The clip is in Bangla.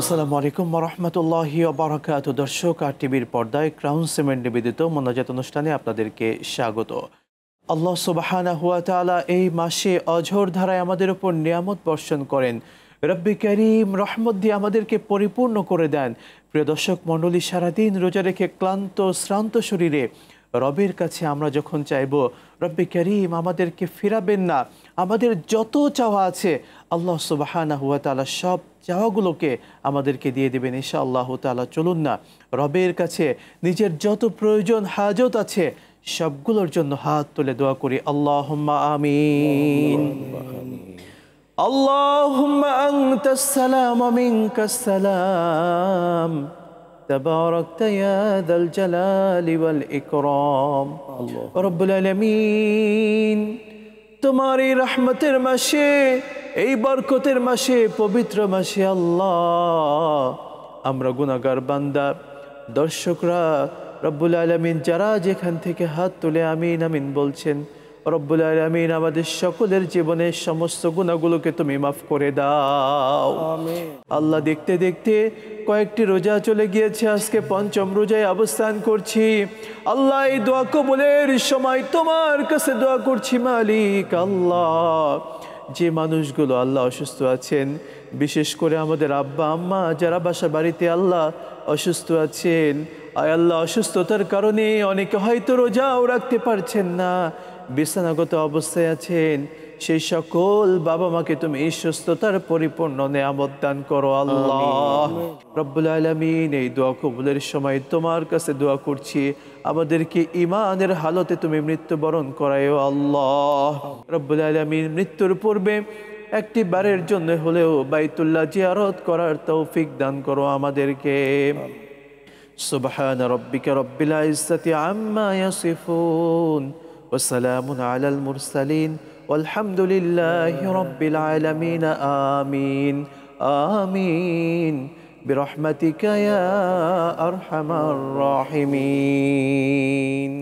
আসসালামু আলাইকুম ওয়া রাহমাতুল্লাহি ওয়া বারাকাতুহু। দর্শক, আর টিভির পর্দায় ক্রাউন সিমেন্ট নিবেদিত মোনাজাত অনুষ্ঠানে আপনাদেরকে স্বাগত। আল্লাহ সুবহানাহু ওয়া তাআলা এই মাসে অঝোর ধারায় আমাদের উপর নিয়ামত বর্ষণ করেন। রব্বি করিম রহমত দিয়ে আমাদেরকে পরিপূর্ণ করে দেন। প্রিয় দর্শক মণ্ডলী, সারাদিন রোজা রেখে ক্লান্ত শ্রান্ত শরীরে রবের কাছে আমরা যখন চাইব, রব্বি করিম আমাদেরকে ফিরাবেন না, আমাদের যত চাওয়া আছে আল্লাহ সুবহানাহু ওয়া তাআলা সব চাওয়াগুলোকে আমাদেরকে দিয়ে দেবেন ইনশাআল্লাহ তাআলা। চলুন না রবের কাছে নিজের যত প্রয়োজন হাজত আছে সবগুলোর জন্য হাত তুলে দোয়া করি। আল্লাহুম্মা আমিন। আল্লাহুম্মা আনতাস সালাম ওয়া মিনকাস সালাম, তাবারাকতা ইয়া যাল জালালি ওয়াল ইকরাম। রব্বুল আলামিন, তোমার এই রহমতের মাসে, এই বরকতের মাসে, পবিত্র মাসে আল্লাহ আমরা গুনাহগার বান্দা দর্শকরা, রব্বুল আলামিন যারা যেখান থেকে হাত তুলে আমিন আমিন বলছেন, রব্বুল আলামিন আমাদের সকলের জীবনের সমস্ত গুনাহগুলোকে তুমি মাফ করে দাও। আল্লাহ, দেখতে দেখতে কয়েকটি রোজা চলে গিয়েছে, আজকে পঞ্চম রোজায় অবস্থান করছি। আল্লাহ, এই দোয়া কবুলের সময় তোমার কাছে দোয়া করছি মালিক আল্লাহ, যে মানুষগুলো আল্লাহ অসুস্থ আছেন, বিশেষ করে আমাদের আব্বা আম্মা যারা বাসা বাড়িতে আল্লাহ অসুস্থ আছেন, আয় আল্লাহ অসুস্থতার কারণে অনেকে হয়তো রোজাও রাখতে পারছেন না, বিছানাগত অবস্থায় আছেন, সেই সকল বাবা মাকে তুমি এই সুস্থতার পরিপূর্ণ নেয়ামত দান করো আল্লাহ। রব্বুল আলামিন, এই দোয়া কবুলের সময় তোমার কাছে দোয়া করছি, আমাদেরকে ঈমানের হালতে তুমি মৃত্যুবরণ করায়ো আল্লাহ। রব্বুল আলামিন, মৃত্যুর পূর্বে একটি বারের জন্য হলেও বাইতুল্লাহ জিয়ারত করার তৌফিক দান করো আমাদেরকে। সুবহান রাব্বিকা রব্বিল ইজ্জাতি আম্মা ইয়াসিফুন ওয়া সালামুন আলাল মুরসালিন ওয়ালহামদুলিল্লাহি রাব্বিল আলামিন। আমিন আমিন বিরহমাতিকা ইয়া আরহামার রাহিমিন।